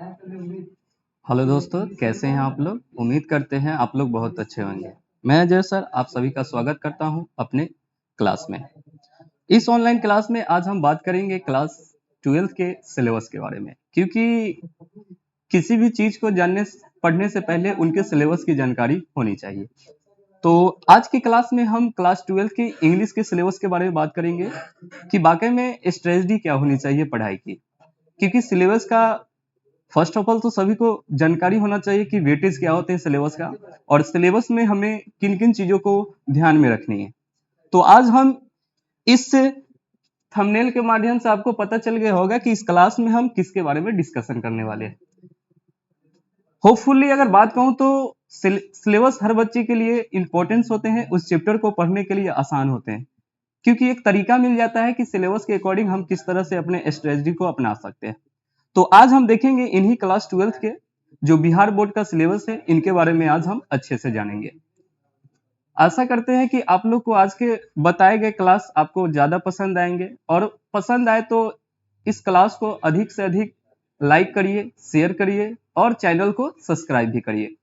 Hello दोस्तों, कैसे हैं आप लोग? उम्मीद करते हैं आप लोग बहुत अच्छे होंगे। मैं अजय सर आप सभी का स्वागत करता हूं अपने क्लास में। इस ऑनलाइन क्लास में आज हम बात करेंगे क्लास 12th के सिलेबस के बारे में, क्योंकि किसी भी चीज को पढ़ने से पहले उनके सिलेबस की जानकारी होनी चाहिए। तो आज की क्लास में हम क्लास 12th की इंग्लिश के सिलेबस के बारे में बात करेंगे कि वाकई में स्ट्रेटजी क्या होनी चाहिए पढ़ाई की, क्योंकि सिलेबस का फर्स्ट ऑफ ऑल तो सभी को जानकारी होना चाहिए कि वेटेज क्या होते हैं सिलेबस का, और सिलेबस में हमें किन किन चीजों को ध्यान में रखनी है। तो आज हम इस थंबनेल के माध्यम से आपको पता चल गया होगा कि इस क्लास में हम किसके बारे में डिस्कशन करने वाले हैं। होपफुली अगर बात कहूं तो सिलेबस हर बच्चे के लिए इंपॉर्टेंस होते हैं, उस चैप्टर को पढ़ने के लिए आसान होते हैं, क्योंकि एक तरीका मिल जाता है कि सिलेबस के अकॉर्डिंग हम किस तरह से अपने स्ट्रेटजी को अपना सकते हैं। तो आज हम देखेंगे इन्हीं क्लास 12th के जो बिहार बोर्ड का सिलेबस है, इनके बारे में आज हम अच्छे से जानेंगे। आशा करते हैं कि आप लोग को आज के बताए गए क्लास आपको ज्यादा पसंद आएंगे, और पसंद आए तो इस क्लास को अधिक से अधिक लाइक करिए, शेयर करिए और चैनल को सब्सक्राइब भी करिए।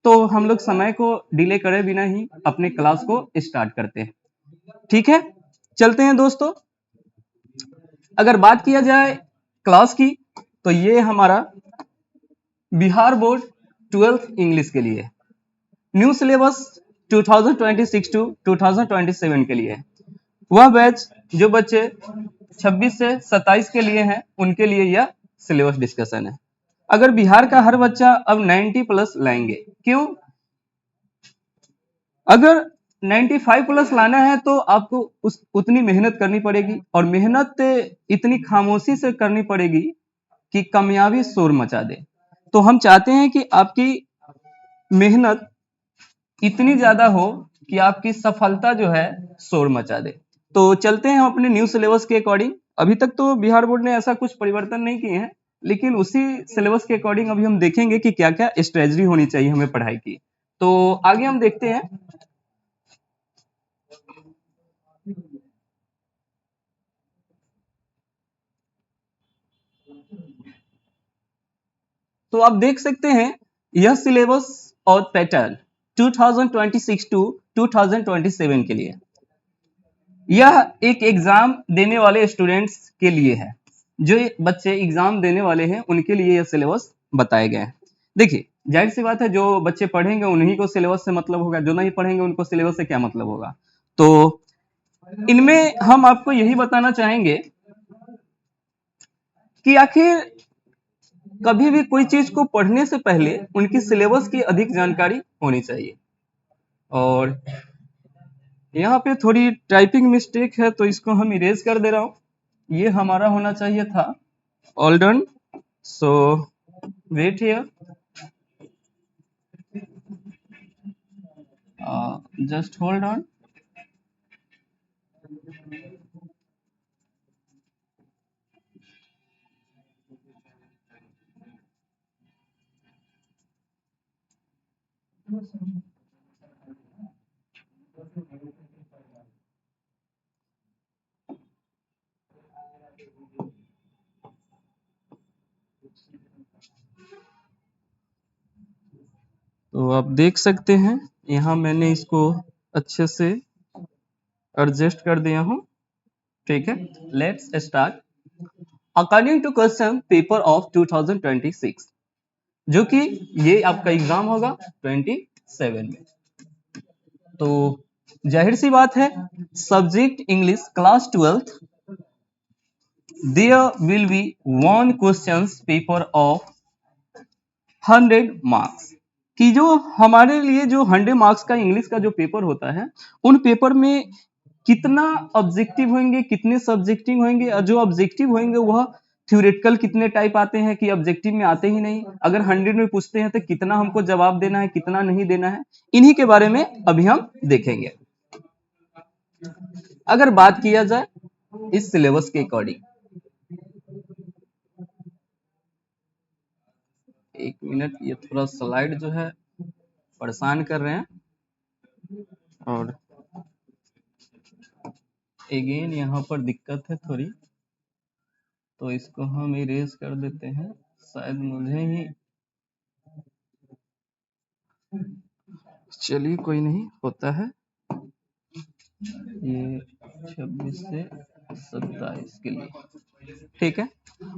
तो हम लोग समय को डिले करे बिना ही अपने क्लास को स्टार्ट करते हैं। ठीक है, चलते हैं दोस्तों। अगर बात किया जाए क्लास की, तो ये हमारा बिहार बोर्ड 12th इंग्लिश के लिए न्यू सिलेबस 2026 टू 2027 के लिए। वह बैच जो बच्चे 26 से 27 के लिए हैं, उनके लिए यह सिलेबस डिस्कशन है। अगर बिहार का हर बच्चा अब 90 प्लस लाएंगे, क्यों? अगर 95 प्लस लाना है तो आपको उतनी मेहनत करनी पड़ेगी, और मेहनत इतनी खामोशी से करनी पड़ेगी कि कामयाबी शोर मचा दे। तो हम चाहते हैं कि आपकी मेहनत इतनी ज्यादा हो कि आपकी सफलता जो है शोर मचा दे। तो चलते हैं अपने न्यू सिलेबस के अकॉर्डिंग। अभी तक तो बिहार बोर्ड ने ऐसा कुछ परिवर्तन नहीं किए हैं, लेकिन उसी सिलेबस के अकॉर्डिंग अभी हम देखेंगे कि क्या क्या स्ट्रेटजी होनी चाहिए हमें पढ़ाई की। तो आगे हम देखते हैं। तो आप देख सकते हैं यह सिलेबस और पैटर्न 2026 टू 2027 के लिए, यह एक एग्जाम देने वाले स्टूडेंट्स के लिए है। जो बच्चे एग्जाम देने वाले हैं उनके लिए यह सिलेबस बताए गए हैं। देखिए, जाहिर सी बात है, जो बच्चे पढ़ेंगे उन्हीं को सिलेबस से मतलब होगा, जो नहीं पढ़ेंगे उनको सिलेबस से क्या मतलब होगा। तो इनमें हम आपको यही बताना चाहेंगे कि आखिर कभी भी कोई चीज को पढ़ने से पहले उनकी सिलेबस की अधिक जानकारी होनी चाहिए। और यहाँ पे थोड़ी टाइपिंग मिस्टेक है, तो इसको हम इरेज कर दे रहा हूं। ये हमारा होना चाहिए था all done, so wait here, just hold on. तो आप देख सकते हैं यहाँ मैंने इसको अच्छे से एडजस्ट कर दिया हूँ। ठीक है, let's start. According to question paper of 2026, जो कि ये आपका एग्जाम होगा 27 में। तो जाहिर सी बात है, subject English class 12th, there will be one questions paper of 100 marks, कि जो हमारे लिए जो 100 मार्क्स का इंग्लिश का जो पेपर होता है, उन पेपर में कितना ऑब्जेक्टिव होंगे, कितने सब्जेक्टिव होंगे, और जो ऑब्जेक्टिव होंगे वह थ्योरेटिकल कितने टाइप आते हैं कि ऑब्जेक्टिव में आते ही नहीं। अगर 100 में पूछते हैं तो कितना हमको जवाब देना है, कितना नहीं देना है, इन्हीं के बारे में अभी हम देखेंगे। अगर बात किया जाए इस सिलेबस के अकॉर्डिंग, एक मिनट, ये थोड़ा स्लाइड जो है परेशान कर रहे हैं, और अगेन यहाँ पर दिक्कत है थोड़ी, तो इसको हम इरेज कर देते हैं शायद मुझे ही, चलिए कोई नहीं, होता है। ये 26 से 27 के लिए ठीक है।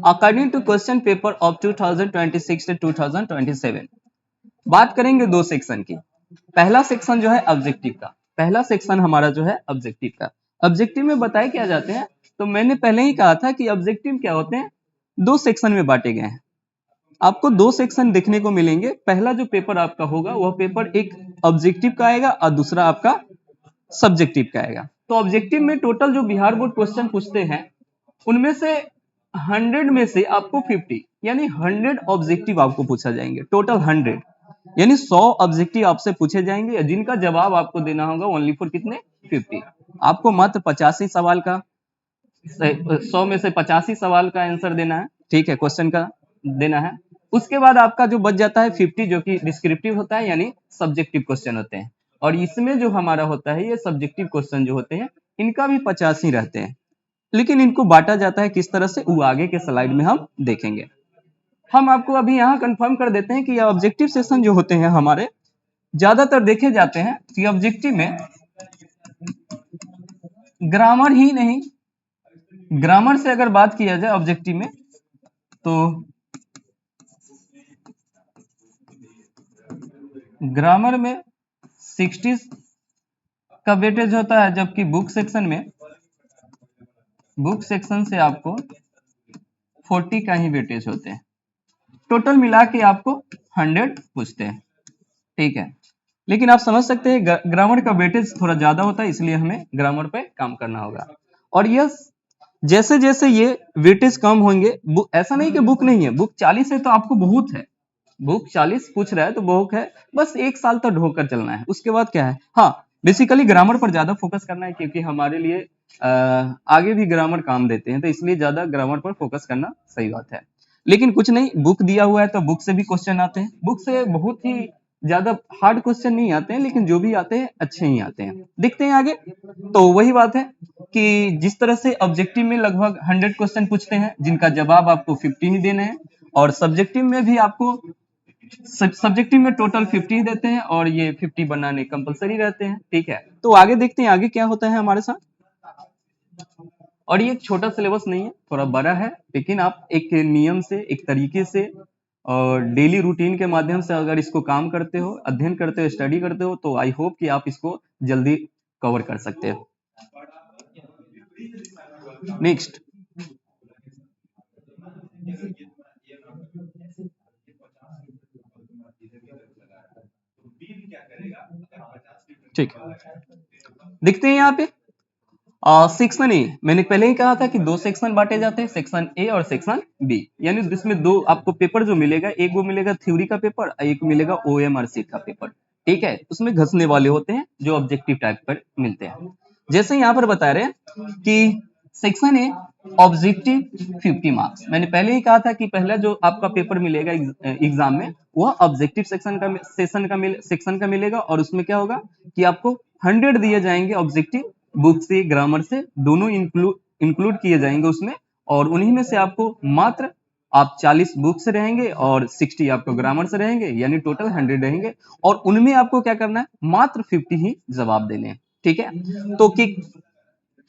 According to question paper of 2026 से 2027 बात करेंगे दो सेक्शन की। पहला सेक्शन जो है ऑब्जेक्टिव का, पहला सेक्शन हमारा जो है ऑब्जेक्टिव का। ऑब्जेक्टिव में बताए क्या जाते हैं, तो मैंने पहले ही कहा था कि ऑब्जेक्टिव क्या होते हैं, दो सेक्शन में बांटे गए हैं। आपको दो सेक्शन देखने को मिलेंगे। पहला जो पेपर आपका होगा वह पेपर एक ऑब्जेक्टिव का आएगा और दूसरा आपका सब्जेक्टिव का आएगा। तो ऑब्जेक्टिव में टोटल जो बिहार बोर्ड क्वेश्चन पूछते हैं उनमें से 100 में से आपको 50 यानी 100 ऑब्जेक्टिव आपको पूछा जाएंगे, टोटल 100 यानी 100 ऑब्जेक्टिव आपसे पूछे जाएंगे, जिनका जवाब आपको देना होगा ओनली फॉर कितने, 50। आपको मात्र 85 सवाल का, 100 में से 85 सवाल का आंसर देना है, ठीक है, क्वेश्चन का देना है। उसके बाद आपका जो बच जाता है 50 जो कि डिस्क्रिप्टिव होता है यानी सब्जेक्टिव क्वेश्चन होते हैं। और इसमें जो हमारा होता है ये सब्जेक्टिव क्वेश्चन जो होते हैं इनका भी 50 ही रहते हैं, लेकिन इनको बांटा जाता है किस तरह से वो आगे के स्लाइड में हम देखेंगे। हम आपको अभी यहाँ कंफर्म कर देते हैं कि ये ऑब्जेक्टिव सेशन जो होते हैं हमारे ज्यादातर देखे जाते हैं कि ऑब्जेक्टिव में ग्रामर ही नहीं, ग्रामर से अगर बात किया जाए ऑब्जेक्टिव में तो ग्रामर में 60 का वेटेज होता है, जबकि बुक सेक्शन से आपको 40 का ही वेटेज होते हैं। टोटल मिला के आपको 100 पूछते हैं, ठीक है। लेकिन आप समझ सकते हैं ग्रामर का वेटेज थोड़ा ज्यादा होता है, इसलिए हमें ग्रामर पे काम करना होगा। और यह जैसे जैसे ये वेटेज कम होंगे, ऐसा नहीं कि बुक नहीं है, बुक 40 है तो आपको बहुत है, बुक 40 पूछ रहा है तो बहुत है, बस एक साल तक ढोकर चलना है। उसके बाद क्या है, हाँ बेसिकली ग्रामर पर ज्यादा फोकस करना है, क्योंकि हमारे लिए आगे भी ग्रामर काम देते हैं, तो इसलिए ज्यादा ग्रामर पर फोकस करना सही बात है। लेकिन कुछ नहीं, बुक दिया हुआ है तो बुक से भी क्वेश्चन आते हैं, बुक से बहुत ही ज्यादा हार्ड क्वेश्चन नहीं आते हैं, लेकिन जो भी आते हैं अच्छे ही आते हैं। देखते हैं आगे। तो वही बात है कि जिस तरह से ऑब्जेक्टिव में लगभग 100 क्वेश्चन पूछते हैं जिनका जवाब आपको 50 ही देने हैं, और सब्जेक्टिव में भी आपको सब्जेक्टिव में टोटल 50 देते हैं और ये 50 बनाने कंपलसरी रहते हैं, ठीक है। तो आगे देखते हैं आगे क्या होता है हमारे साथ। और ये एक छोटा सिलेबस नहीं है, थोड़ा बड़ा है, लेकिन आप एक नियम से, एक तरीके से और डेली रूटीन के माध्यम से अगर इसको काम करते हो, अध्ययन करते हो, स्टडी करते हो, तो आई होप कि आप इसको जल्दी कवर कर सकते हो। नेक्स्ट, ठीक, देखते हैं यहाँ पे सेक्शन ए। मैंने पहले ही कहा था कि दो सेक्शन बांटे जाते हैं, सेक्शन ए और सेक्शन बी, यानी जिसमें दो आपको पेपर जो मिलेगा, एक वो मिलेगा थ्योरी का पेपर, एक मिलेगा ओएमआर शीट का पेपर, ठीक है। उसमें घसने वाले होते हैं जो ऑब्जेक्टिव टाइप पर मिलते हैं। जैसे यहाँ पर बता रहे हैं कि सेक्शन ए ऑब्जेक्टिव 50 मार्क्स। मैंने पहले ही कहा था कि पहला जो आपका पेपर मिलेगा एग्जाम में वह ऑब्जेक्टिव सेक्शन का मिलेगा, और उसमें क्या होगा कि आपको 100 दिए जाएंगे ऑब्जेक्टिव, बुक से ग्रामर से दोनों इंक्लूड किए जाएंगे उसमें, और उन्हीं में से आपको मात्र आप 40 बुक से रहेंगे और 60 आपको ग्रामर से रहेंगे, यानी टोटल 100 रहेंगे, और उनमें आपको क्या करना है, मात्र 50 ही जवाब देने हैं, ठीक है। तो कि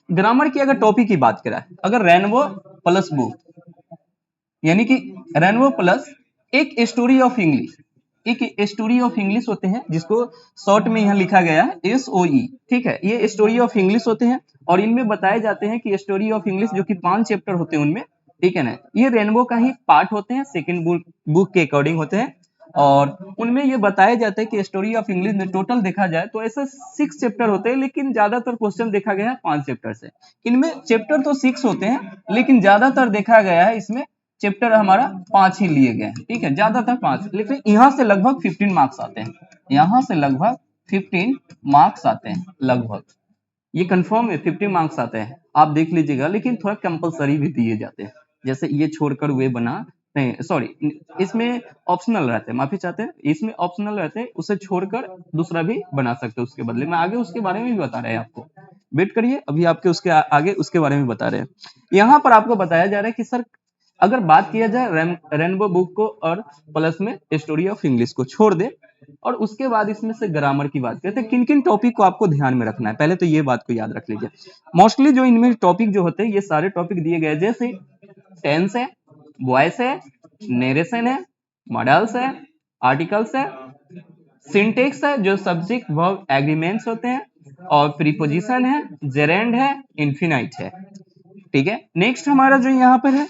ग्रामर की अगर टॉपिक की बात करें, अगर रेनबो प्लस बुक, यानी कि रेनबो प्लस एक स्टोरी ऑफ इंग्लिश, एक स्टोरी ऑफ इंग्लिश होते हैं जिसको शॉर्ट में यहाँ लिखा गया है SOE, ठीक है। ये स्टोरी ऑफ इंग्लिश होते हैं और इनमें बताए जाते हैं कि स्टोरी ऑफ इंग्लिश जो कि 5 चैप्टर होते हैं उनमें, ठीक है ना, ये रेनबो का ही पार्ट होते हैं, सेकंड बुक के अकॉर्डिंग होते हैं। और उनमें ये बताया जाता है कि स्टोरी ऑफ इंग्लिश में टोटल देखा जाए तो ऐसे 6 चैप्टर होते हैं, लेकिन ज्यादातर क्वेश्चन देखा गया है 5 चैप्टर से। इनमें चैप्टर तो 6 होते हैं, लेकिन ज्यादातर देखा गया है इसमें चैप्टर हमारा 5 ही लिए गए हैं, ठीक है, ज्यादातर 5, लेकिन यहाँ से लगभग 15 मार्क्स आते हैं, यहाँ से लगभग 15 मार्क्स आते हैं लगभग, ये कंफर्म है 50 मार्क्स आते हैं, आप देख लीजिएगा। लेकिन थोड़ा कंपलसरी भी दिए जाते हैं, जैसे ये छोड़कर वे बना नहीं, सॉरी, इसमें ऑप्शनल रहते हैं, माफी चाहते हैं, इसमें ऑप्शनल रहते हैं, उसे छोड़कर दूसरा भी बना सकते हैं उसके बदले में। आगे उसके बारे में भी बता रहे हैं आपको, वेट करिए, अभी आपके उसके आगे उसके बारे में बता रहे हैं। यहाँ पर आपको बताया जा रहा है कि सर अगर बात किया जाए रेनबो बुक को और प्लस में स्टोरी ऑफ इंग्लिश को छोड़ दे, और उसके बाद इसमें से ग्रामर की बात करते हैं, किन किन टॉपिक को आपको ध्यान में रखना है, पहले तो ये बात को याद रख लीजिए। मोस्टली जो इनमें टॉपिक जो होते हैं, ये सारे टॉपिक दिए गए, जैसे टेंस है, वॉइस है, नरेशन है, मॉडल्स है, आर्टिकल्स है, सिंटेक्स है जो सब्जेक्ट वर्ब एग्रीमेंट्स होते हैं, और प्रीपोजिशन है, जेरेंड है, इन्फिनाइट है। ठीक है, नेक्स्ट हमारा जो यहाँ पर है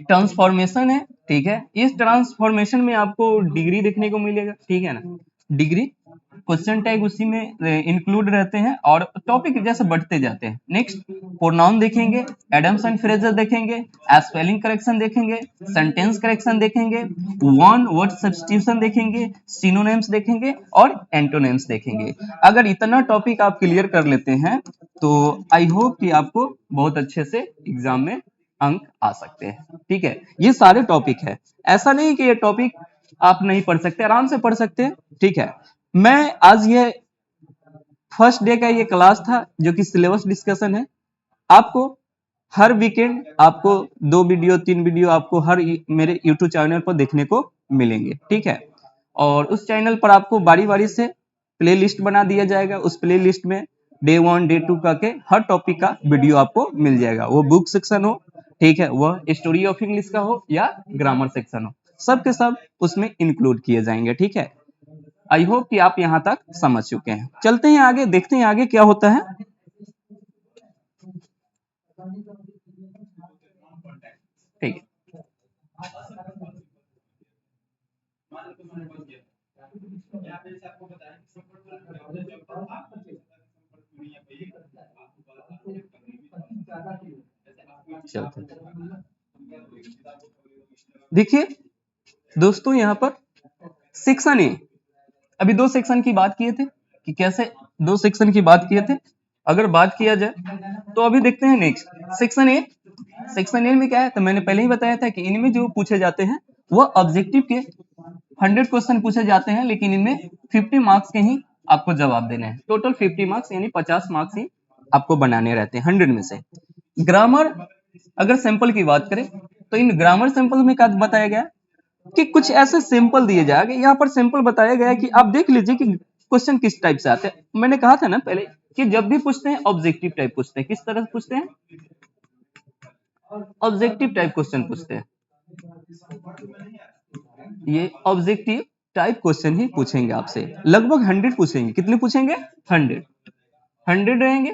ट्रांसफॉर्मेशन है। ठीक है, इस ट्रांसफॉर्मेशन में आपको डिग्री देखने को मिलेगा। ठीक है ना, डिग्री क्वेश्चन टैग उसी में इंक्लूड रहते हैं और टॉपिक जैसे बढ़ते जाते हैं। नेक्स्ट प्रोनाउन देखेंगे, एडम्स एंड फ्रेजेस देखेंगे, स्पेलिंग करेक्शन देखेंगे, सेंटेंस करेक्शन देखेंगे, वन वर्ड सब्स्टिट्यूशन देखेंगे, सिनोनिम्स देखेंगे और एंटोनिम्स देखेंगे। अगर इतना टॉपिक आप क्लियर कर लेते हैं तो आई होप कि आपको बहुत अच्छे से एग्जाम में अंक आ सकते हैं। ठीक है, ये सारे टॉपिक है, ऐसा नहीं कि ये टॉपिक आप नहीं पढ़ सकते, आराम से पढ़ सकते हैं। ठीक है, मैं आज ये फर्स्ट डे का ये क्लास था जो कि सिलेबस डिस्कशन है। आपको हर वीकेंड आपको 2 वीडियो 3 वीडियो आपको हर मेरे यूट्यूब चैनल पर देखने को मिलेंगे। ठीक है, और उस चैनल पर आपको बारी बारी से प्ले लिस्ट बना दिया जाएगा। उस प्ले लिस्ट में डे 1 डे 2 करके हर टॉपिक का वीडियो आपको मिल जाएगा, वो बुक सेक्शन हो, ठीक है, वह स्टोरी ऑफ इंग्लिश का हो या ग्रामर सेक्शन हो, सब के सब उसमें इंक्लूड किए जाएंगे। ठीक है, आई होप कि आप यहां तक समझ चुके हैं। चलते हैं आगे, देखते हैं आगे क्या होता है। ठीक है, चलते हैं। देखिए दोस्तों, यहाँ पर सेक्शन ए, अभी 2 सेक्शन की बात किए थे कि कैसे 2 सेक्शन की बात किए थे। अगर बात किया जाए तो अभी देखते हैं next section A. Section A में क्या है, तो मैंने पहले ही बताया था कि इनमें जो पूछे जाते हैं वह ऑब्जेक्टिव के 100 क्वेश्चन पूछे जाते हैं, लेकिन इनमें 50 मार्क्स के ही आपको जवाब देने हैं। टोटल 50 मार्क्स यानी 50 मार्क्स ही आपको बनाने रहते हैं 100 में से। ग्रामर अगर सैंपल की बात करें तो इन ग्रामर सैंपल में क्या बताया गया कि कुछ ऐसे सिंपल दिए जाएंगे। यहाँ पर सिंपल बताया गया है कि आप देख लीजिए कि क्वेश्चन किस टाइप से आते हैं। मैंने कहा था ना पहले कि जब भी पूछते हैं ऑब्जेक्टिव टाइप पूछते हैं। किस तरह से पूछते हैं? ऑब्जेक्टिव टाइप क्वेश्चन पूछते हैं। ये ऑब्जेक्टिव टाइप क्वेश्चन ही पूछेंगे आपसे, लगभग 100 पूछेंगे। कितने पूछेंगे? 100 रहेंगे,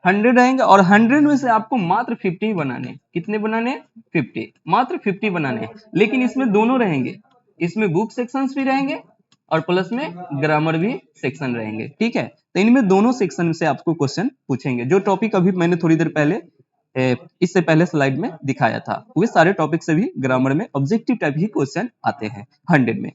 100 रहेंगे, और 100 में से आपको मात्र 50 बनाने हैं। कितने बनाने हैं? 50, मात्र 50 बनाने हैं। लेकिन इसमें दोनों रहेंगे, इसमें बुक सेक्शंस भी रहेंगे और प्लस में ग्रामर भी सेक्शन रहेंगे। ठीक है, तो इनमें दोनों सेक्शन से आपको क्वेश्चन पूछेंगे। जो टॉपिक अभी मैंने थोड़ी देर पहले इससे पहले स्लाइड में दिखाया था, वे सारे टॉपिक से भी ग्रामर में ऑब्जेक्टिव टाइप ही क्वेश्चन आते हैं 100 में।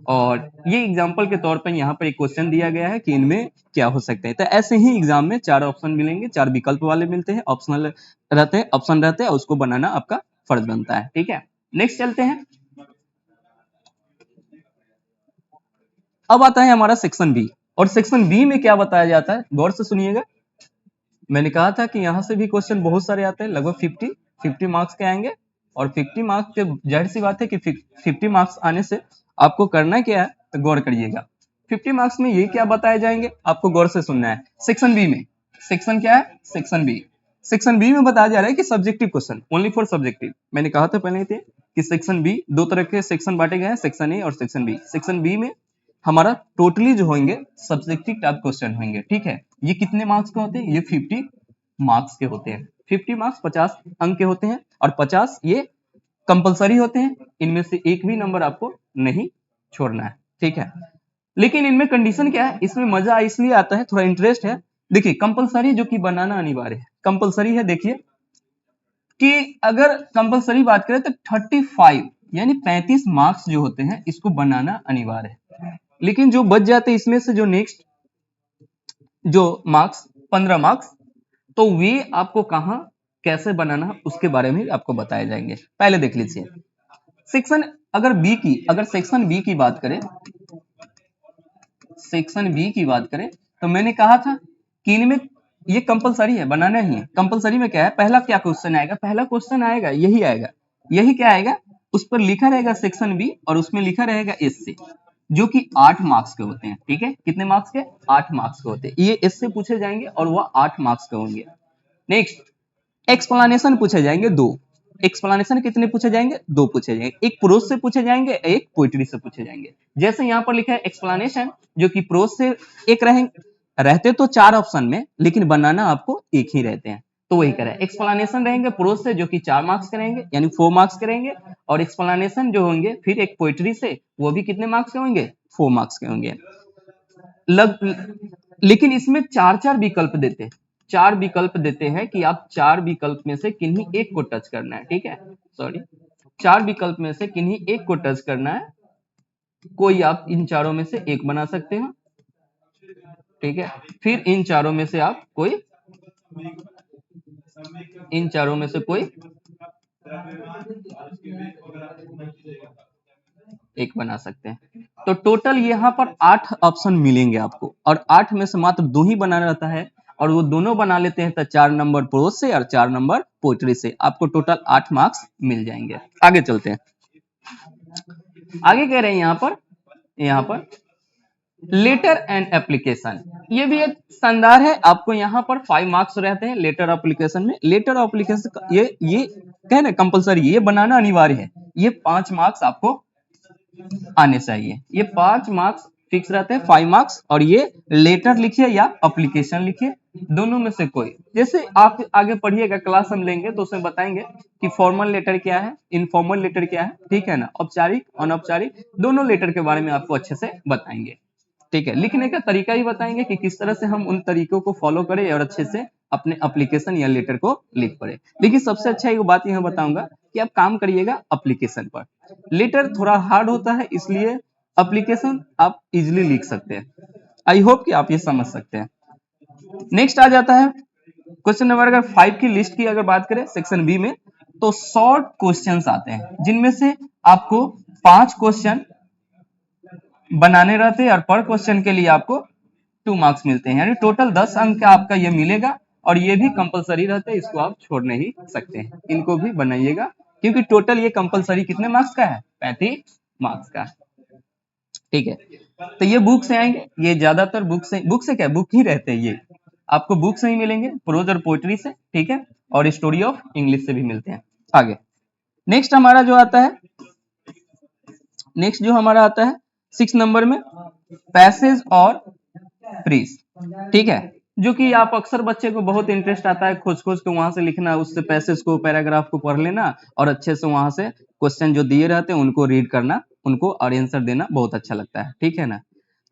और ये एग्जाम्पल के तौर पर यहाँ पर एक क्वेश्चन दिया गया है कि इनमें क्या हो सकते हैं। तो ऐसे ही एग्जाम में 4 ऑप्शन मिलेंगे, 4 विकल्प वाले मिलते हैं, ऑप्शनल रहते हैं, ऑप्शन रहते हैं, उसको बनाना आपका फर्ज बनता है। ठीक है, नेक्स्ट चलते हैं। अब आता है हमारा सेक्शन बी, और सेक्शन बी में क्या बताया जाता है, गौर से सुनिएगा। मैंने कहा था कि यहाँ से भी क्वेश्चन बहुत सारे आते हैं, लगभग 50 मार्क्स के आएंगे। और 50 मार्क्स के जाहिर सी बात है कि 50 मार्क्स आने से आपको करना क्या है, तो गौर करिएगा। 50 मार्क्स में ये क्या बताए जाएंगे, आपको गौर से सुनना है। सेक्शन बी में, सेक्शन क्या है? Section B. सेक्शन बी में बताया जा रहा है कि subjective question, only for subjective. मैंने कहा था पहले थे कि सेक्शन बी 2 तरह के सेक्शन बांटे गए हैं, सेक्शन ए और सेक्शन बी। सेक्शन बी में हमारा टोटली जो होंगे सब्जेक्टिव टाइप क्वेश्चन होंगे। ठीक है, ये कितने मार्क्स के होते हैं? ये 50 मार्क्स के होते हैं। 50 मार्क्स 50 अंक के होते हैं, और 50 ये कंपलसरी होते हैं। इनमें से एक भी नंबर आपको नहीं छोड़ना है। ठीक है, लेकिन इनमें कंडीशन क्या है, इसमें मजा इसलिए आता है, थोड़ा इंटरेस्ट है। देखिए कंपलसरी जो कि बनाना अनिवार्य है, कंपलसरी है। देखिए कि अगर कंपलसरी बात करें तो 35 यानी 35 मार्क्स जो होते हैं इसको बनाना अनिवार्य है। लेकिन जो बच जाते हैं इसमें से, जो नेक्स्ट जो मार्क्स 15 मार्क्स, तो वे आपको कहां कैसे बनाना उसके बारे में आपको बताए जाएंगे। पहले देख लीजिए सेक्शन अगर बी की, अगर सेक्शन बी की बात करें, सेक्शन बी की बात करें तो मैंने कहा था कि इनमें ये कंपलसरी है, बनाना ही है। कंपलसरी में क्या है, पहला क्या क्वेश्चन आएगा, पहला क्वेश्चन आएगा यही आएगा, यही क्या आएगा, उस पर लिखा रहेगा सेक्शन बी और उसमें लिखा रहेगा एस से, जो कि 8 मार्क्स के होते हैं। ठीक है, कितने मार्क्स के, 8 मार्क्स के होते हैं। ये एस से पूछे जाएंगे और वह 8 मार्क्स के होंगे। नेक्स्ट एक्सप्लेनेशन पूछे जाएंगे 2। एक्सप्लेनेशन कितने पूछे जाएंगे, 2 पूछे जाएंगे। एक प्रोज से पूछे जाएंगे, एक पोइट्री से पूछे जाएंगे। जैसे यहाँ पर लिखा है एक्सप्लेनेशन, जो कि प्रोज से एक रहेंगे, रहते तो 4 ऑप्शन में, लेकिन बनाना आपको एक ही रहते हैं, तो वही करें। एक्सप्लेनेशन रहेंगे प्रोज से, जो कि 4 मार्क्स के रहेंगे, यानी 4 मार्क्स के रहेंगे। और एक्सप्लेनेशन जो होंगे फिर एक पोइट्री से, वो भी कितने मार्क्स के होंगे, 4 मार्क्स के होंगे। लेकिन इसमें 4-4 विकल्प देते हैं, 4 विकल्प देते हैं कि आप 4 विकल्प में से किन्हीं एक को टच करना है। ठीक है, सॉरी, 4 विकल्प में से किन्हीं एक को टच करना है। कोई आप इन चारों में से एक बना सकते हैं। ठीक है, फिर इन चारों में से आप कोई, इन चारों में से कोई एक बना सकते हैं। तो टोटल यहाँ पर 8 ऑप्शन मिलेंगे आपको, और 8 में से मात्र 2 ही बनाना रहता है, और वो दोनों बना लेते हैं तो 4 नंबर प्रोज से और 4 नंबर पोइट्री से, आपको टोटल 8 मार्क्स मिल जाएंगे। आगे चलते हैं, आगे कह रहे हैं यहाँ पर लेटर एंड एप्लीकेशन, ये भी एक शानदार है। आपको यहाँ पर 5 मार्क्स रहते हैं लेटर एप्लीकेशन में। लेटर एप्लीकेशन ये कहे ना कंपलसरी, ये बनाना अनिवार्य है। ये 5 मार्क्स आपको आने चाहिए, ये 5 मार्क्स फिक्स रहते हैं, 5 मार्क्स। और ये लेटर लिखिए या एप्लीकेशन लिखिए, दोनों में से कोई। जैसे आप आगे पढ़िएगा, क्लास हम लेंगे तो उसमें बताएंगे कि फॉर्मल लेटर क्या है, इनफॉर्मल लेटर क्या है। ठीक है ना, औपचारिक अनौपचारिक दोनों लेटर के बारे में आपको अच्छे से बताएंगे। ठीक है, लिखने का तरीका ही बताएंगे कि किस तरह से हम उन तरीकों को फॉलो करें और अच्छे से अपने एप्लीकेशन या लेटर को लिख पड़े। लेकिन सबसे अच्छा एक बात यह बताऊंगा कि आप काम करिएगा एप्लीकेशन पर। लेटर थोड़ा हार्ड होता है, इसलिए एप्लीकेशन आप इजीली लिख सकते हैं। आई होप कि आप ये समझ सकते हैं। नेक्स्ट आ जाता है क्वेश्चन नंबर अगर 5 की लिस्ट की अगर बात करें सेक्शन बी में, तो शॉर्ट क्वेश्चंस आते हैं, जिनमें से आपको 5 क्वेश्चन बनाने रहते हैं और पर क्वेश्चन के लिए आपको 2 मार्क्स मिलते हैं, यानी टोटल 10 अंक का आपका ये मिलेगा। और ये भी कंपलसरी रहते हैं, इसको आप छोड़ नहीं सकते हैं, इनको भी बनाइएगा, क्योंकि टोटल ये कंपलसरी कितने मार्क्स का है, 35 मार्क्स का। ठीक है, तो ये बुक से आएंगे, ये ज्यादातर बुक से क्या, बुक ही रहते हैं, ये आपको बुक से ही मिलेंगे, प्रोज और पोइट्री से। ठीक है, और स्टोरी ऑफ इंग्लिश से भी मिलते हैं। आगे नेक्स्ट हमारा जो आता है, नेक्स्ट जो हमारा आता है 6 नंबर में पैसेज और फ्रीज। ठीक है, जो कि आप अक्सर बच्चे को बहुत इंटरेस्ट आता है खोज खोज के वहां से लिखना, उससे पैसेज को पैराग्राफ को पढ़ लेना और अच्छे से वहां से क्वेश्चन जो दिए रहते हैं उनको रीड करना, उनको और आंसर देना बहुत अच्छा लगता है। ठीक है ना,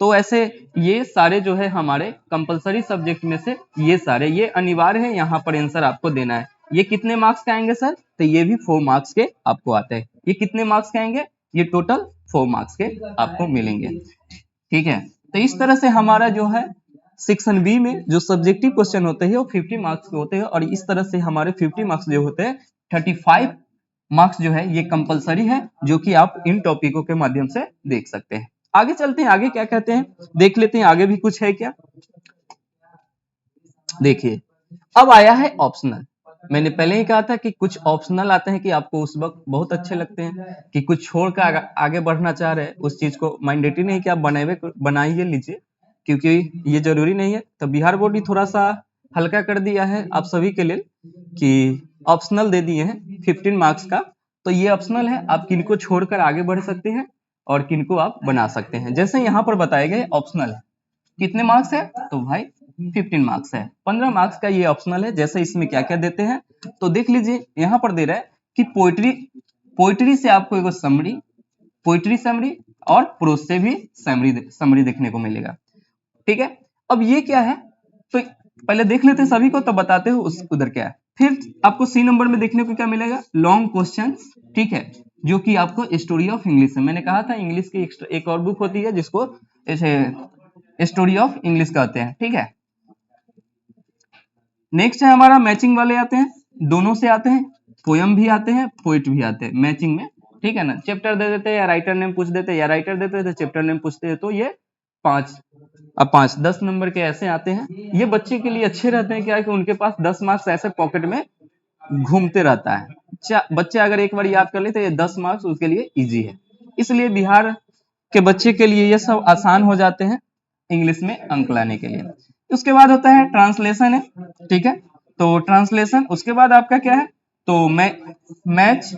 तो ऐसे ये सारे जो है हमारे कंपलसरी सब्जेक्ट में से ये सारे, ये अनिवार्य है यहाँ पर आंसर आपको देना है। ये कितने मार्क्स के आएंगे सर, तो ये भी 4 मार्क्स के आपको आते हैं। ये कितने मार्क्स के आएंगे, ये टोटल 4 मार्क्स के आपको मिलेंगे। ठीक है, तो इस तरह से हमारा जो है सेक्शन बी में जो सब्जेक्टिव क्वेश्चन होते हैं वो 50 मार्क्स के होते हैं, और इस तरह से हमारे 50 मार्क्स जो होते हैं 35 मार्क्स जो है ये कंपलसरी है, जो कि आप इन टॉपिकों के माध्यम से देख सकते हैं। आगे चलते हैं, आगे क्या कहते हैं देख लेते हैं, आगे भी कुछ है क्या। देखिए, अब आया है ऑप्शनल। मैंने पहले ही कहा था कि कुछ ऑप्शनल आते हैं कि आपको उस वक्त बहुत अच्छे लगते हैं, कि कुछ छोड़कर आगे बढ़ना चाह रहे हैं, उस चीज को मैंडेटरी नहीं कि आप बनाइए लीजिए, क्योंकि ये जरूरी नहीं है। तो बिहार बोर्ड ही थोड़ा सा हल्का कर दिया है आप सभी के लिए, कि ऑप्शनल दे दिए हैं 15 मार्क्स का। तो ये ऑप्शनल है, आप किनको छोड़कर आगे बढ़ सकते हैं और किनको आप बना सकते हैं। जैसे यहाँ पर बताए गए ऑप्शनल है, कितने मार्क्स है, तो भाई 15 मार्क्स है, 15 मार्क्स का ये ऑप्शनल है। जैसे इसमें क्या क्या देते हैं तो देख लीजिए, यहाँ पर दे रहा है कि पोइट्री से आपको एक समरी, पोइट्री समरी और प्रोज से भी समरी देखने को मिलेगा। ठीक है, अब ये क्या है, तो पहले देख लेते हैं सभी को, तो बताते हो उधर क्या है। फिर आपको सी नंबर में देखने को क्या मिलेगा, लॉन्ग क्वेश्चन। ठीक है, जो कि आपको स्टोरी ऑफ इंग्लिश है, मैंने कहा था इंग्लिश की एक और बुक होती है जिसको स्टोरी ऑफ इंग्लिश कहते हैं। ठीक है, नेक्स्ट है हमारा मैचिंग वाले आते हैं, दोनों से आते हैं, पोयम भी आते हैं, पोइट भी आते हैं मैचिंग में। ठीक है ना, चैप्टर दे देते हैं या राइटर नेम पूछ देते हैं, या राइटर देते हैं तो चैप्टर नेम पूछते हैं, तो ये 5 अब 5-10 नंबर के ऐसे आते हैं, ये बच्चे के लिए अच्छे रहते हैं, क्या है कि उनके पास 10 मार्क्स ऐसे पॉकेट में घूमते रहता है। बच्चे अगर एक बार याद कर ले तो ये 10 मार्क्स उसके लिए इजी है। इसलिए बिहार के बच्चे के लिए ये सब आसान हो जाते हैं इंग्लिश में अंक लाने के लिए। उसके बाद होता है ट्रांसलेशन है, ठीक है। तो ट्रांसलेशन, उसके बाद आपका क्या है, तो मैच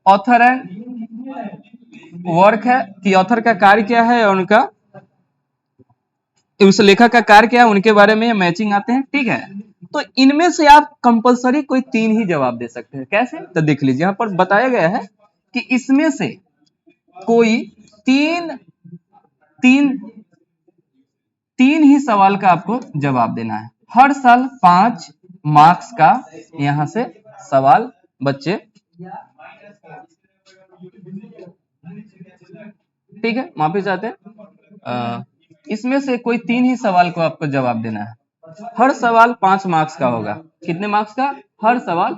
ऑथर एंड वर्क है कि ऑथर का कार्य क्या है और उनका उस लेखक का कार्य क्या है, उनके बारे में मैचिंग आते हैं, ठीक है। तो इनमें से आप कंपलसरी कोई 3 ही जवाब दे सकते हैं। कैसे, तो देख लीजिए यहाँ पर बताया गया है कि इसमें से कोई तीन तीन तीन ही सवाल का आपको जवाब देना है। हर साल 5 मार्क्स का यहां से सवाल बच्चे, ठीक है, माफी चाहते हैं, इसमें से कोई 3 ही सवाल को आपको जवाब देना है। हर सवाल 5 मार्क्स का होगा। कितने मार्क्स का, हर सवाल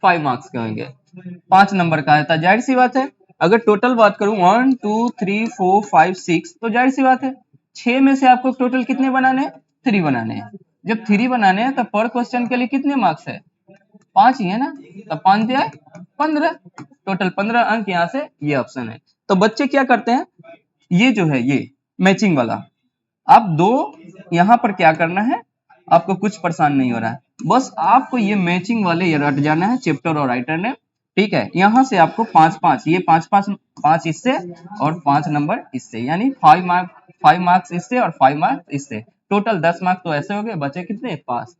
5 मार्क्स के होंगे, 5 नंबर का है। जाहिर सी बात है, अगर टोटल बात करूं 1 2 3 4 5 6, तो जाहिर सी बात है 6 में से आपको टोटल कितने बनाने हैं, 3 बनाने हैं। जब 3 बनाने हैं तो पर क्वेश्चन के लिए कितने मार्क्स है, 5 ही है ना, तो 5 दिया 15, टोटल 15 अंक यहाँ से ये ऑप्शन है। तो बच्चे क्या करते हैं, ये जो है ये मैचिंग वाला, आप दो यहाँ पर क्या करना है, आपको कुछ परेशान नहीं हो रहा है, बस आपको ये मैचिंग वाले ये रट जाना है, चैप्टर और राइटर ने, ठीक है। यहाँ से आपको 5-5, ये 5 इससे और 5 नंबर इससे, यानी 5 मार्क्स इससे और 5 मार्क्स इससे, टोटल 10 मार्क्स तो ऐसे हो गए, बचे कितने, 5।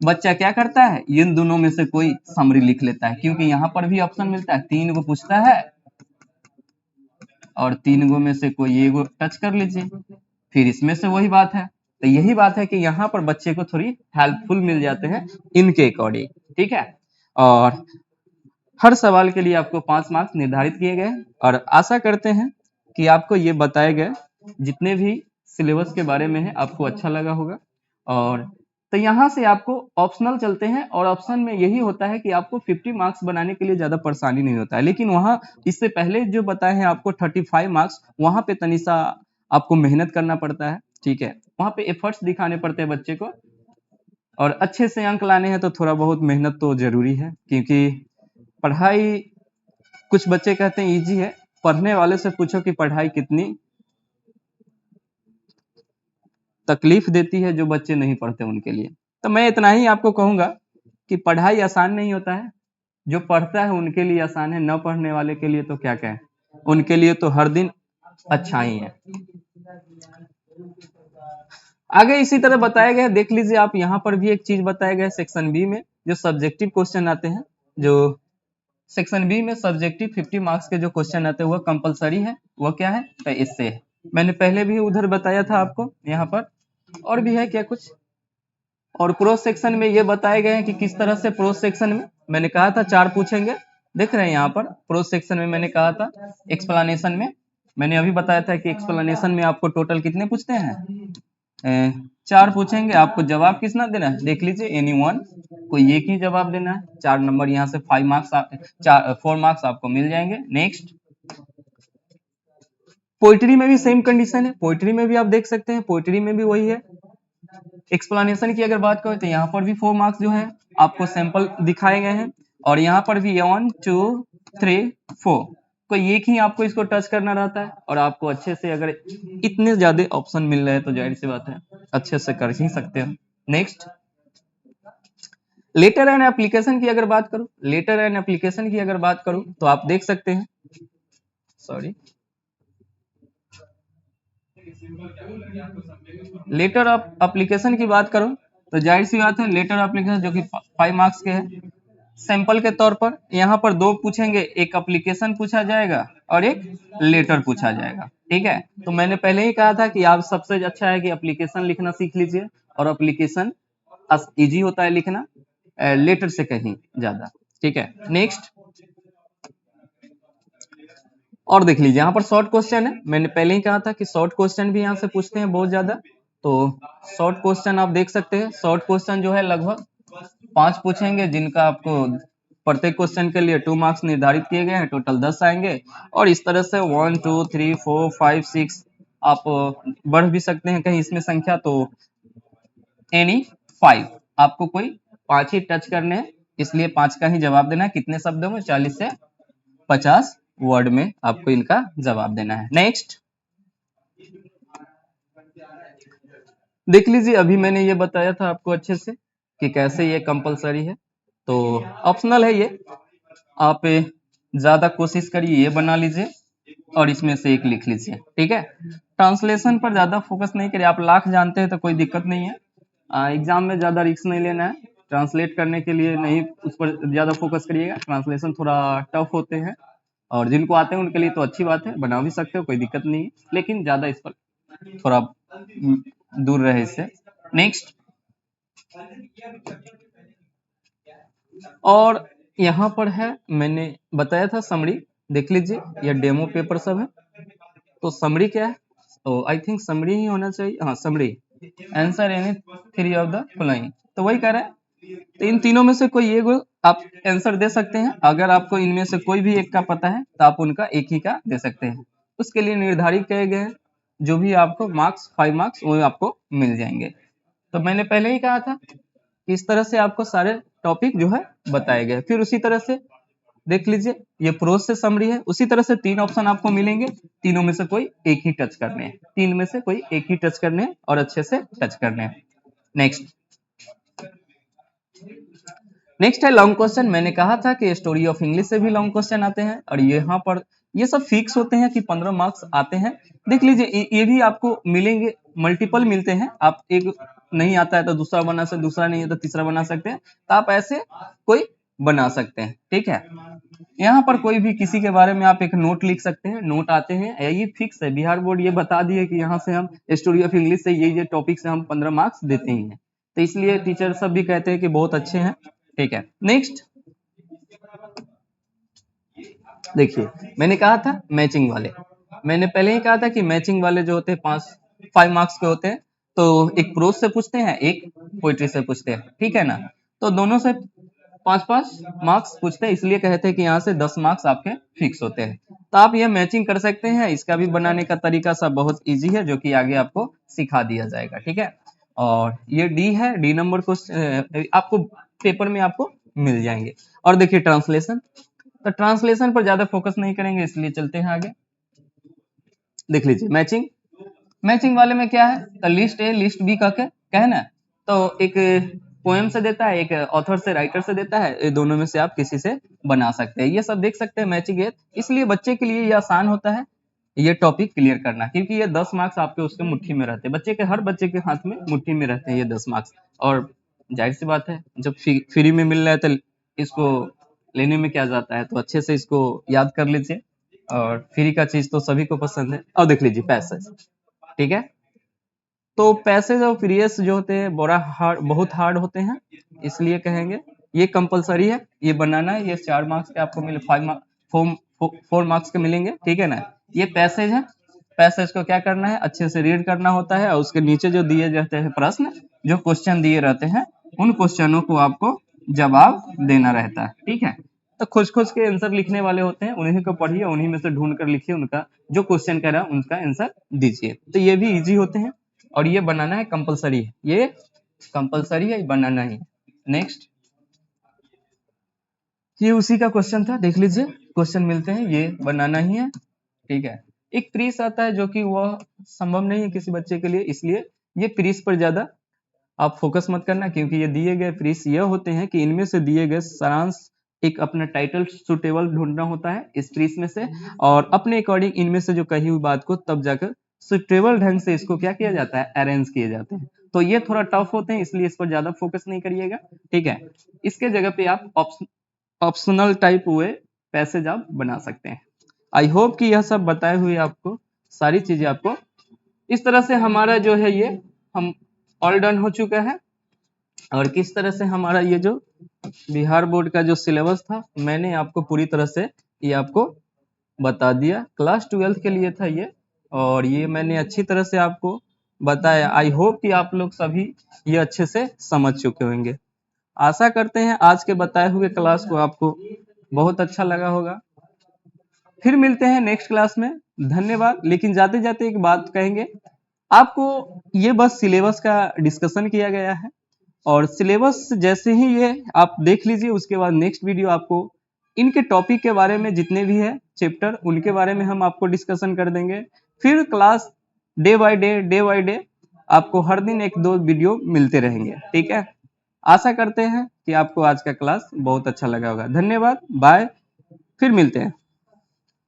बच्चा क्या करता है, इन दोनों में से कोई समरी लिख लेता है, क्योंकि यहाँ पर भी ऑप्शन मिलता है, 3 को पूछता है और 3 गो में से कोई एक टच कर लीजिए, फिर इसमें से वही बात है। तो यही बात है कि यहाँ पर बच्चे को थोड़ी हेल्पफुल मिल जाते हैं इनके अकॉर्डिंग, ठीक है। और हर सवाल के लिए आपको 5 मार्क्स निर्धारित किए गए, और आशा करते हैं कि आपको ये बताए गए जितने भी सिलेबस के बारे में है आपको अच्छा लगा होगा। और तो यहाँ से आपको ऑप्शनल चलते हैं, और ऑप्शन में यही होता है कि आपको 50 मार्क्स बनाने के लिए ज्यादा परेशानी नहीं होता है, लेकिन वहाँ इससे पहले जो बताए हैं आपको 35 मार्क्स, वहां पे तनिसा आपको मेहनत करना पड़ता है, ठीक है, वहां पे एफर्ट्स दिखाने पड़ते हैं बच्चे को, और अच्छे से अंक लाने हैं तो थोड़ा बहुत मेहनत तो जरूरी है, क्योंकि पढ़ाई, कुछ बच्चे कहते हैं इजी है, पढ़ने वाले से पूछो कि पढ़ाई कितनी तकलीफ देती है, जो बच्चे नहीं पढ़ते उनके लिए। तो मैं इतना ही आपको कहूंगा कि पढ़ाई आसान नहीं होता है, जो पढ़ता है उनके लिए आसान है, न पढ़ने वाले के लिए तो क्या कहें, उनके लिए तो हर दिन अच्छा ही है। आगे इसी तरह बताया गया, देख लीजिए आप, यहाँ पर भी एक चीज बताया गया सेक्शन बी में, जो सब्जेक्टिव क्वेश्चन आते हैं, जो सेक्शन बी में सब्जेक्टिव 50 मार्क्स के जो क्वेश्चन आते हैं वह कंपलसरी है, वह क्या है, तो इससे है। मैंने पहले भी उधर बताया था आपको, यहाँ पर और भी है क्या कुछ। और प्रोस सेक्शन में ये बताए गए हैं कि किस तरह से प्रोस सेक्शन में, मैंने कहा था 4 पूछेंगे, देख रहे हैं यहाँ पर प्रोस सेक्शन में मैंने कहा था एक्सप्लेनेशन में, मैंने अभी बताया था कि एक्सप्लेनेशन में आपको टोटल कितने पूछते हैं, 4 पूछेंगे, आपको जवाब कितना देना है, देख लीजिए एनी वन, कोई एक ही जवाब देना है, 4 नंबर यहाँ से 5 मार्क्स 4 मार्क्स आपको मिल जाएंगे। नेक्स्ट, पोइट्री में भी सेम कंडीशन है, पोइट्री में भी आप देख सकते हैं, पोइट्री में भी वही है। एक्सप्लेनेशन की अगर बात करें तो यहाँ पर भी 4 मार्क्स जो है आपको सैंपल दिखाए गए हैं, और यहाँ पर भी 1 2 3 4, कोई एक ही आपको इसको टच करना रहता है, और आपको अच्छे से, अगर इतने ज्यादा ऑप्शन मिल रहे हैं तो जाहिर सी बात है अच्छे से कर ही सकते हैं। नेक्स्ट, लेटर एंड एप्लीकेशन की अगर बात करूं, लेटर एंड एप्लीकेशन की अगर बात करूं तो आप देख सकते हैं, सॉरी, लेटर ऑफ एप्लीकेशन की बात करूं तो जाहिर सी बात है, लेटर एप्लीकेशन जो कि 5 मार्क्स के है, सैंपल के तौर पर यहाँ पर 2 पूछेंगे, एक एप्लीकेशन पूछा जाएगा और एक लेटर पूछा जाएगा, ठीक है। तो मैंने पहले ही कहा था कि आप सबसे अच्छा है कि एप्लीकेशन लिखना सीख लीजिए, और एप्लीकेशन इजी होता है लिखना लेटर से कहीं ज्यादा, ठीक है। नेक्स्ट, और देख लीजिए यहाँ पर शॉर्ट क्वेश्चन है, मैंने पहले ही कहा था कि शॉर्ट क्वेश्चन भी यहाँ से पूछते हैं बहुत ज्यादा, तो शॉर्ट क्वेश्चन आप देख सकते हैं, शॉर्ट क्वेश्चन जो है लगभग 5 पूछेंगे, जिनका आपको प्रत्येक क्वेश्चन के लिए 2 मार्क्स निर्धारित किए गए हैं, टोटल 10 आएंगे, और इस तरह से 1 2 3 4 5 6 आप बढ़ भी सकते हैं कहीं इसमें संख्या, तो एनी 5, आपको कोई 5 ही टच करने हैं, इसलिए 5 का ही जवाब देना है। कितने शब्दों में? 40 से 50 वर्ड में आपको इनका जवाब देना है। नेक्स्ट देख लीजिए, अभी मैंने ये बताया था आपको अच्छे से कि कैसे ये कंपलसरी है, तो ऑप्शनल है ये, आप ज्यादा कोशिश करिए ये बना लीजिए और इसमें से एक लिख लीजिए, ठीक है। ट्रांसलेशन पर ज्यादा फोकस नहीं करिए, आप लाख जानते हैं तो कोई दिक्कत नहीं है। एग्जाम में ज्यादा रिस्क नहीं लेना है, ट्रांसलेट करने के लिए नहीं उस पर ज्यादा फोकस करिएगा। ट्रांसलेशन थोड़ा टफ होते हैं और जिनको आते हैं उनके लिए तो अच्छी बात है, बना भी सकते हो, कोई दिक्कत नहीं है, लेकिन ज्यादा इस पर थोड़ा दूर रहे इससे। नेक्स्ट, और यहाँ पर है, मैंने बताया था समरी, देख लीजिए ये डेमो पेपर सब है, तो समरी क्या है? तो आई थिंक समरी ही होना चाहिए, हाँ summary. Answer any 3 of the following, तो वही कह रहा है, तो इन तीनों में से कोई एक आप आंसर दे सकते हैं। अगर आपको इनमें से कोई भी एक का पता है तो आप उनका एक ही का दे सकते हैं। उसके लिए निर्धारित किए गए हैं जो भी आपको मार्क्स 5 मार्क्स वो आपको मिल जाएंगे। तो मैंने पहले ही कहा था कि इस तरह से आपको सारे टॉपिक जो है बताए गए। फिर उसी तरह से देख लीजिए, ये प्रोज से समरी है, उसी तरह से 3 ऑप्शन आपको मिलेंगे, तीनों में से कोई एक ही टच करने हैं, 3 में से कोई एक ही टच करने हैं और अच्छे से टच करने हैं। नेक्स्ट नेक्स्ट है लॉन्ग क्वेश्चन। मैंने कहा था कि स्टोरी ऑफ इंग्लिश से भी लॉन्ग क्वेश्चन आते हैं और यहाँ पर ये सब फिक्स होते हैं कि 15 मार्क्स आते हैं। देख लीजिए ये भी आपको मिलेंगे, मल्टीपल मिलते हैं, आप एक नहीं आता है तो दूसरा बना सकते, दूसरा नहीं है तो तीसरा बना सकते हैं, तो आप ऐसे कोई बना सकते हैं, ठीक है। यहाँ पर कोई भी किसी के बारे में आप एक नोट लिख सकते हैं, नोट आते हैं, ये फिक्स है, बिहार बोर्ड ये बता दिए कि यहाँ से हम स्टोरी ऑफ इंग्लिश से ये टॉपिक से हम 15 मार्क्स देते ही हैं, तो इसलिए टीचर सब भी कहते हैं कि बहुत अच्छे हैं, ठीक है। नेक्स्ट देखिए, मैंने कहा था मैचिंग वाले, मैंने पहले ही कहा था कि मैचिंग वाले जो होते हैं 5 मार्क्स के होते हैं, तो एक प्रोज से पूछते हैं, एक पोइट्री से पूछते हैं, ठीक है ना, तो दोनों से 5-5 मार्क्स पूछते हैं, इसलिए कहते हैं कि यहाँ से 10 मार्क्स आपके फिक्स होते हैं। तो आप ये मैचिंग कर सकते हैं, इसका भी बनाने का तरीका सब बहुत इजी है, जो कि आगे आपको सिखा दिया जाएगा, ठीक है। और ये डी है, डी नंबर को आपको पेपर में आपको मिल जाएंगे। और देखिए ट्रांसलेशन, तो ट्रांसलेशन पर ज्यादा फोकस नहीं करेंगे, इसलिए चलते हैं आगे। देख लीजिए मैचिंग, मैचिंग वाले में क्या है, तो लिस्ट ए लिस्ट बी का कहना, तो एक पोएम से देता है, एक ऑथर से राइटर से देता है, ये दोनों में से आप किसी से बना सकते हैं, ये सब देख सकते हैं मैचिंग है। इसलिए बच्चे के लिए ये आसान होता है ये टॉपिक क्लियर करना, क्योंकि ये 10 मार्क्स आपके उसके मुट्ठी में रहते हैं, बच्चे के हर बच्चे के हाथ में मुट्ठी में रहते हैं ये 10 मार्क्स। और जाहिर सी बात है, जब फ्री में मिल रहा है तो इसको लेने में क्या जाता है, तो अच्छे से इसको याद कर लीजिए, और फ्री का चीज तो सभी को पसंद है। और देख लीजिए पैसेज, ठीक है, तो पैसेज और पीरियड्स जो होते हैं बहुत हार्ड होते हैं, इसलिए कहेंगे ये कंपलसरी है, ये बनाना है, ये 4 मार्क्स के आपको मिले, 4 मार्क्स के मिलेंगे, ठीक है ना। ये पैसेज है, पैसेज को क्या करना है, अच्छे से रीड करना होता है, और उसके नीचे जो दिए जाते हैं प्रश्न, जो क्वेश्चन दिए रहते हैं, उन क्वेश्चनों को आपको जवाब देना रहता है, ठीक है। तो खोज खोज के आंसर लिखने वाले होते हैं, उन्हीं को पढ़िए, उन्हीं में से ढूंढ कर लिखिए, उनका जो क्वेश्चन कह रहा है उनका आंसर दीजिए, तो ये भी इजी होते हैं। और ये बनाना है कंपलसरी है, ये कंपलसरी है, बनाना ही। नेक्स्ट, ये उसी का क्वेश्चन था, देख लीजिए क्वेश्चन मिलते हैं, ये बनाना ही है, ठीक है। एक प्रीस आता है जो कि वह संभव नहीं है किसी बच्चे के लिए, इसलिए ये प्रीस पर ज्यादा आप फोकस मत करना, क्योंकि ये दिए गए प्रीस ये होते हैं कि इनमें से दिए गए सारांश, एक अपना टाइटल सुटेबल ढूंढना होता है इस प्रीस में से, और अपने अकॉर्डिंग इनमें से जो कही हुई बात को तब जाकर सुटेबल ढंग से इसको क्या किया जाता है, अरेंज किए जाते हैं। तो ये थोड़ा टफ होते हैं, इसलिए इस पर ज्यादा फोकस नहीं करिएगा, ठीक है। इसके जगह पे आप ऑप्शनल टाइप हुए पैसेज आप बना सकते हैं। आई होप कि यह सब बताए हुए आपको सारी चीजें आपको इस तरह से हमारा जो है ये हम ऑल डन हो चुका है। और किस तरह से हमारा ये जो बिहार बोर्ड का जो सिलेबस था, मैंने आपको पूरी तरह से ये आपको बता दिया, क्लास 12 के लिए था ये, और ये मैंने अच्छी तरह से आपको बताया। आई होप कि आप लोग सभी ये अच्छे से समझ चुके होंगे। आशा करते हैं आज के बताए हुए क्लास को आपको बहुत अच्छा लगा होगा। फिर मिलते हैं नेक्स्ट क्लास में। धन्यवाद। लेकिन जाते जाते एक बात कहेंगे, आपको ये बस सिलेबस का डिस्कशन किया गया है, और सिलेबस जैसे ही ये आप देख लीजिए, उसके बाद नेक्स्ट वीडियो आपको इनके टॉपिक के बारे में जितने भी है चैप्टर, उनके बारे में हम आपको डिस्कशन कर देंगे। फिर क्लास डे बाय डे आपको हर दिन एक दो वीडियो मिलते रहेंगे। ठीक है, आशा करते हैं कि आपको आज का क्लास बहुत अच्छा लगा होगा। धन्यवाद, बाय, फिर मिलते हैं।